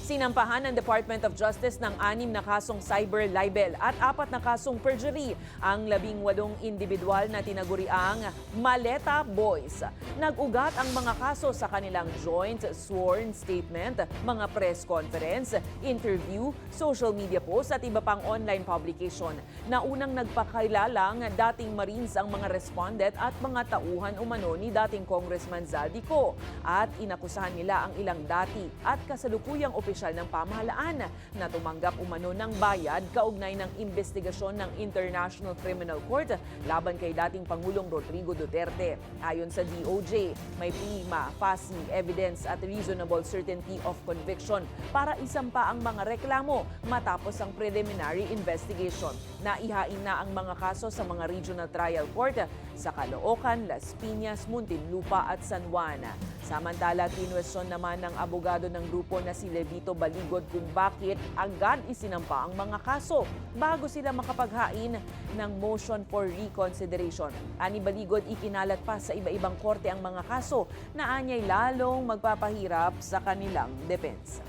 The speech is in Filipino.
Sinampahan ng Department of Justice ng 6 na kasong cyber libel at 4 na kasong perjury ang 18 individual na tinaguriang Maleta Boys. Nag-ugat ang mga kaso sa kanilang joint sworn statement, mga press conference, interview, social media posts at iba pang online publication. Naunang nagpakilalang dating Marines ang mga respondent at mga tauhan umano ni dating Congressman Zaldico at inakusahan nila ang ilang dati at kasalukuyang opisyal ng pamahalaan na tumanggap umano ng bayad kaugnay ng investigasyon ng International Criminal Court laban kay dating Pangulong Rodrigo Duterte. Ayon sa DOJ, may prima facie evidence at reasonable certainty of conviction para isampa ang mga reklamo matapos ang preliminary investigation. Naihain na ang mga kaso sa mga regional trial court sa Caloocan, Las Piñas, Muntinlupa at San Juan. Samantala, kinwestiyon naman ng abogado ng grupo na si Levito Baligod kung bakit agad isinampa ang mga kaso bago sila makapaghain ng motion for reconsideration. Ani Baligod, ikinalat pa sa iba-ibang korte ang mga kaso na anyay lalong magpapahirap sa kanilang depensa.